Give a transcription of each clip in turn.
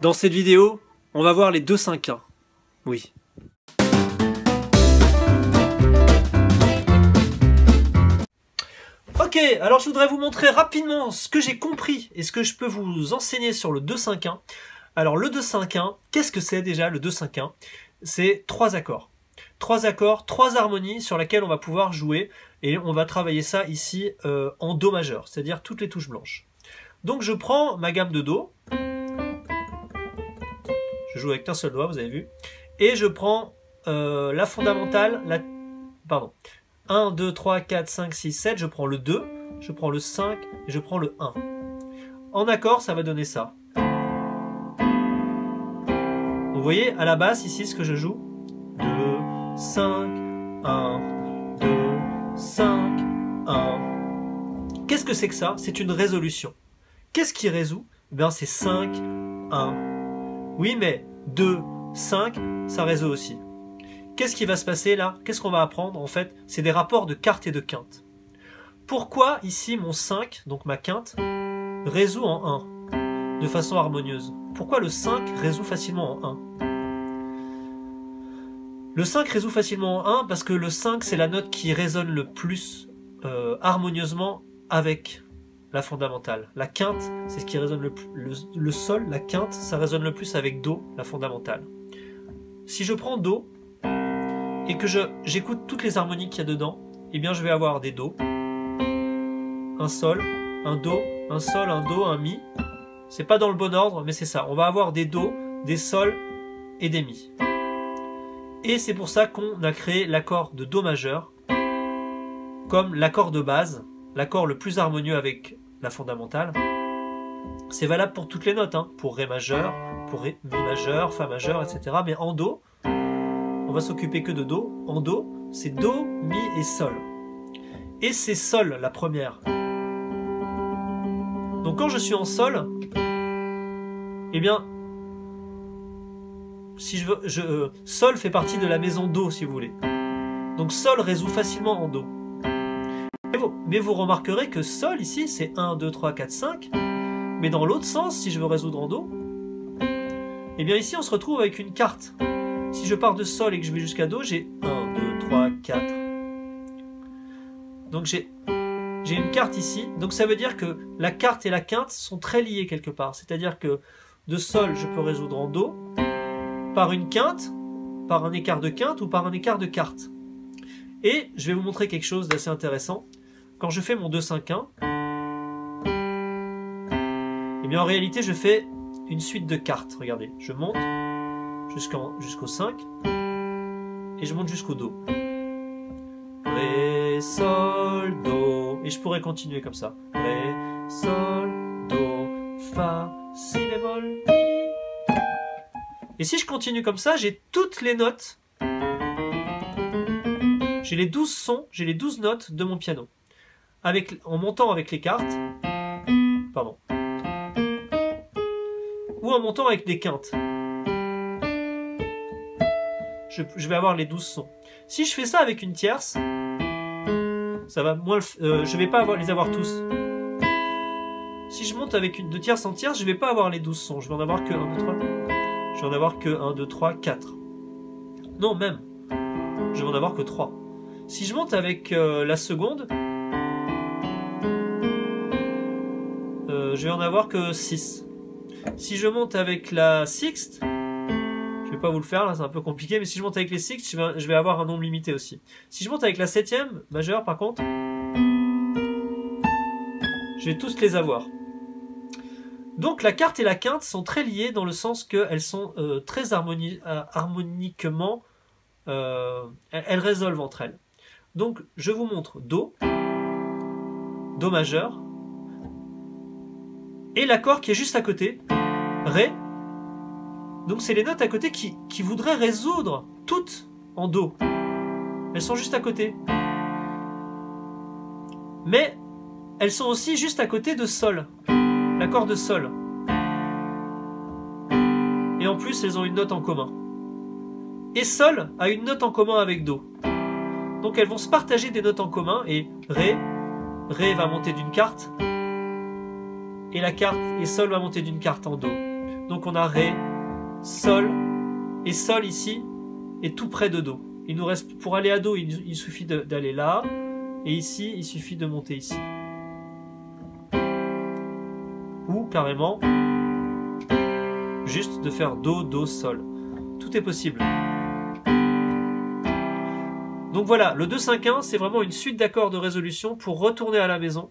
Dans cette vidéo, on va voir les 2-5-1. Oui. Ok, alors je voudrais vous montrer rapidement ce que j'ai compris et ce que je peux vous enseigner sur le 2-5-1. Alors le 2-5-1, qu'est-ce que c'est déjà le 2-5-1? C'est 3 accords. 3 accords, 3 harmonies sur lesquelles on va pouvoir jouer et on va travailler ça ici en Do majeur, c'est-à-dire toutes les touches blanches. Donc je prends ma gamme de Do, je joue avec qu'un seul doigt, vous avez vu, et je prends la fondamentale, pardon, 1, 2, 3, 4, 5, 6, 7, je prends le 2, je prends le 5 et je prends le 1. En accord, ça va donner ça. Vous voyez, à la basse, ici, ce que je joue, 2, 5, 1, 2, 5, 1. Qu'est-ce que c'est que ça? C'est une résolution. Qu'est-ce qui résout? Ben, c'est 5, 1. Oui, mais 2, 5, ça résout aussi. Qu'est-ce qui va se passer là? Qu'est-ce qu'on va apprendre? En fait, c'est des rapports de quarte et de quinte. Pourquoi ici mon 5, donc ma quinte, résout en 1 de façon harmonieuse? Pourquoi le 5 résout facilement en 1? Le 5 résout facilement en 1 parce que le 5 c'est la note qui résonne le plus harmonieusement avec la fondamentale. La quinte, c'est ce qui résonne le plus. Le sol, la quinte, ça résonne le plus avec Do, la fondamentale. Si je prends Do et que j'écoute toutes les harmonies qu'il y a dedans, eh bien je vais avoir des Do, un Sol, un Do, un Sol, un Do, un Mi. C'est pas dans le bon ordre, mais c'est ça. On va avoir des Do, des Sol et des Mi. Et c'est pour ça qu'on a créé l'accord de Do majeur comme l'accord de base, l'accord le plus harmonieux avec la fondamentale. C'est valable pour toutes les notes, hein, pour Ré majeur, pour Ré, Mi majeur, Fa majeur, etc. Mais en Do, on va s'occuper que de Do. En Do, c'est Do, Mi et Sol. Et c'est Sol la première. Donc quand je suis en Sol, eh bien, si je veux, Sol fait partie de la maison Do, si vous voulez. Donc Sol résout facilement en Do. Mais vous remarquerez que Sol ici, c'est 1, 2, 3, 4, 5. Mais dans l'autre sens, si je veux résoudre en Do, eh bien ici on se retrouve avec une carte. Si je pars de Sol et que je vais jusqu'à Do, j'ai 1, 2, 3, 4. Donc j'ai une carte ici. Donc ça veut dire que la carte et la quinte sont très liées quelque part. C'est-à-dire que de Sol, je peux résoudre en Do par une quinte, par un écart de quinte ou par un écart de quarte. Et je vais vous montrer quelque chose d'assez intéressant. Quand je fais mon 2-5-1, eh bien en réalité je fais une suite de cartes. Regardez, je monte jusqu'au 5 et je monte jusqu'au Do. Ré, Sol, Do. Et je pourrais continuer comme ça. Ré, Sol, Do, Fa, Si bémol, Mi. Et si je continue comme ça, j'ai toutes les notes. J'ai les 12 sons, j'ai les 12 notes de mon piano. En montant avec les cartes, pardon, ou en montant avec des quintes. Je vais avoir les 12 sons. Si je fais ça avec une tierce, ça va moins je vais pas les avoir tous. Si je monte avec de tierce en tierce, je vais pas avoir les 12 sons. Je vais en avoir que 1, 2, 3. Je vais en avoir que 1, 2, 3, 4. Non, même. Je vais en avoir que 3. Si je monte avec la seconde, je vais en avoir que 6. Si je monte avec la sixte, je vais pas vous le faire là, c'est un peu compliqué, mais si je monte avec les sixtes, je vais avoir un nombre limité aussi. Si je monte avec la septième majeure par contre, je vais tous les avoir. Donc la quarte et la quinte sont très liées dans le sens qu'elles sont très harmoniquement, elles résolvent entre elles. Donc je vous montre Do, Do majeur, et l'accord qui est juste à côté, Ré. Donc c'est les notes à côté qui voudraient résoudre toutes en Do. Elles sont juste à côté. Mais elles sont aussi juste à côté de Sol, l'accord de Sol. Et en plus, elles ont une note en commun. Et Sol a une note en commun avec Do. Donc elles vont se partager des notes en commun et Ré va monter d'une carte. Et la carte et Sol va monter d'une carte en Do. Donc on a Ré, Sol, et Sol ici est tout près de Do. Il nous reste, pour aller à Do, il suffit d'aller là, et ici, il suffit de monter ici. Ou carrément, juste de faire Do, Do, Sol. Tout est possible. Donc voilà, le 2-5-1, c'est vraiment une suite d'accords de résolution pour retourner à la maison.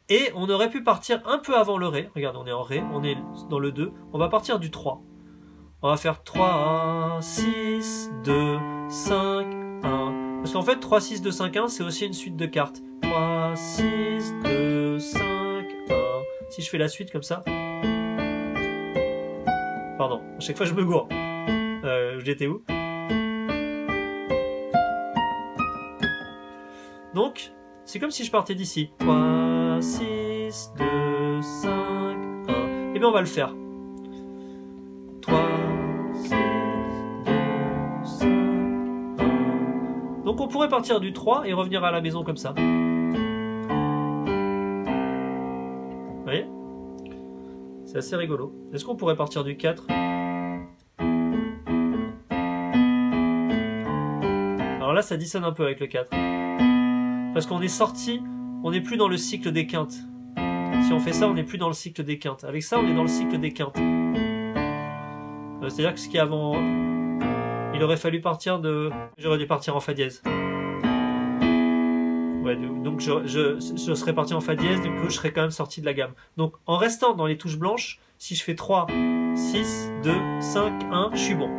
Et on aurait pu partir un peu avant le Ré. Regarde, on est en Ré, on est dans le 2. On va partir du 3. On va faire 3, 6, 2, 5, 1. Parce qu'en fait, 3, 6, 2, 5, 1, c'est aussi une suite de cartes. 3, 6, 2, 5, 1. Si je fais la suite comme ça. Pardon, à chaque fois je me gourre. J'étais où? Donc, c'est comme si je partais d'ici. 3, 6, 2, 5, 1. Et bien on va le faire. 3, 6, 2, 5, 1. Donc on pourrait partir du 3 et revenir à la maison comme ça. Vous voyez? C'est assez rigolo. Est-ce qu'on pourrait partir du 4? Alors là, ça dissonne un peu avec le 4. Parce qu'on est sorti, on n'est plus dans le cycle des quintes. Si on fait ça, on n'est plus dans le cycle des quintes. Avec ça, on est dans le cycle des quintes. C'est-à-dire que ce qui est avant, il aurait fallu partir de... J'aurais dû partir en Fa dièse. Ouais, donc je serais parti en Fa dièse, du coup je serais quand même sorti de la gamme. Donc en restant dans les touches blanches, si je fais 3, 6, 2, 5, 1, je suis bon.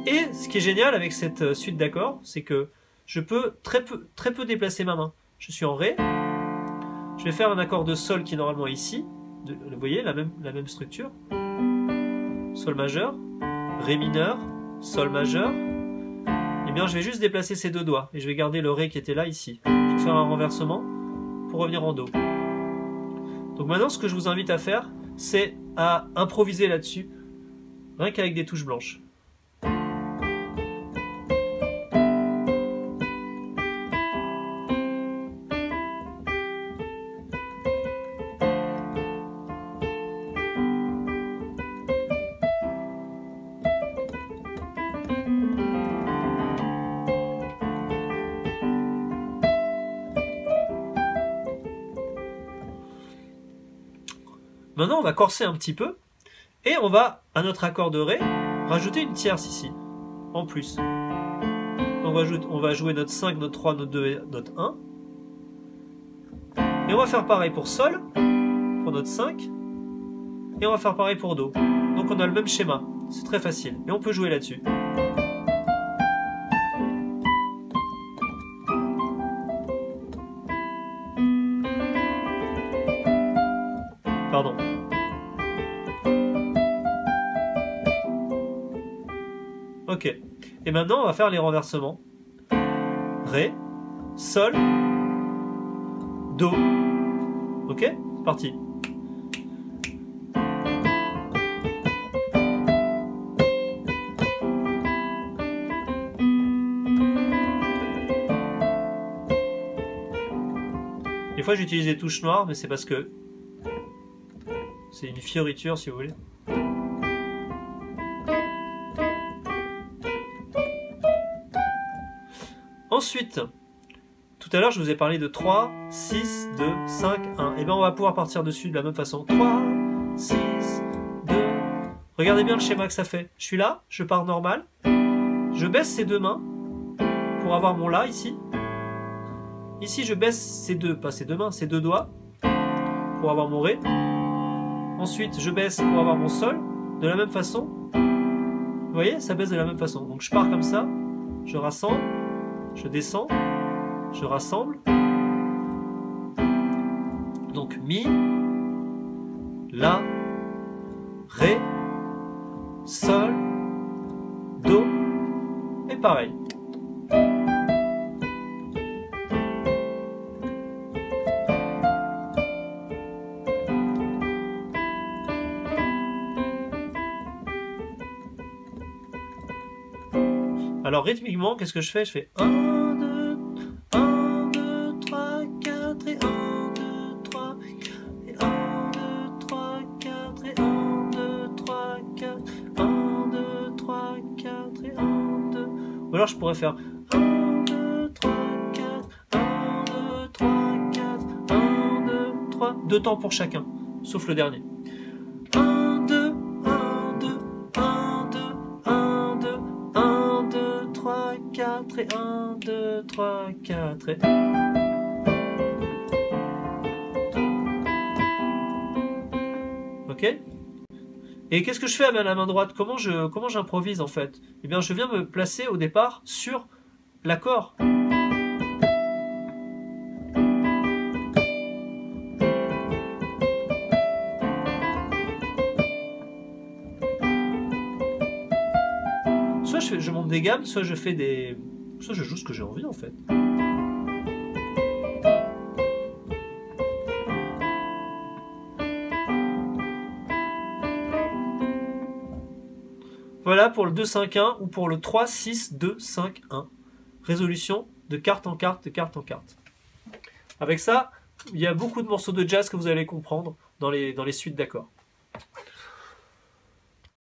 Et ce qui est génial avec cette suite d'accords, c'est que je peux très peu déplacer ma main. Je suis en Ré, je vais faire un accord de Sol qui est normalement ici, vous voyez, la même structure, Sol majeur, Ré mineur, Sol majeur, et bien je vais juste déplacer ces deux doigts, et je vais garder le Ré qui était là ici. Je vais faire un renversement pour revenir en Do. Donc maintenant ce que je vous invite à faire, c'est à improviser là-dessus, rien qu'avec des touches blanches. Maintenant, on va corser un petit peu et on va, à notre accord de Ré, rajouter une tierce ici, en plus. On va jouer notre 5, notre 3, notre 2 et notre 1. Et on va faire pareil pour Sol, pour notre 5. Et on va faire pareil pour Do. Donc on a le même schéma, c'est très facile. Et on peut jouer là-dessus. Pardon. Ok. Et maintenant, on va faire les renversements. Ré, Sol, Do. Ok? C'est parti. Des fois, j'utilise des touches noires, mais c'est parce que c'est une fioriture, si vous voulez. Ensuite, tout à l'heure, je vous ai parlé de 3, 6, 2, 5, 1. Et bien, on va pouvoir partir dessus de la même façon. 3, 6, 2. Regardez bien le schéma que ça fait. Je suis là, je pars normal. Je baisse ces deux mains pour avoir mon La ici. Ici, je baisse ces deux, pas ces deux mains, ces deux doigts pour avoir mon Ré. Ensuite, je baisse pour avoir mon Sol. De la même façon. Vous voyez, ça baisse de la même façon. Donc, je pars comme ça. Je rassemble. Je descends, je rassemble. Donc Mi, La, Ré, Sol, Do, et pareil. Alors rythmiquement, qu'est-ce que je fais? Je fais 1, 2, 1, 2, alors je pourrais faire 1, 2, 3, 4, 1, 2, 3, 4, 1, 2, 3, 2 temps pour chacun, sauf le dernier. 1, 2, 1, 2, 1, 2, 1, 2, 1, 2, 3, 4 et 1, 2, 3, 4 et... Ok? Et qu'est-ce que je fais avec la main droite? Comment j'improvise en fait? Eh bien, je viens me placer au départ sur l'accord. Soit je monte des gammes, soit je fais des... Soit je joue ce que j'ai envie en fait. Voilà pour le 2-5-1 ou pour le 3-6-2-5-1. Résolution de carte en carte, de carte en carte. Avec ça, il y a beaucoup de morceaux de jazz que vous allez comprendre dans les suites d'accords.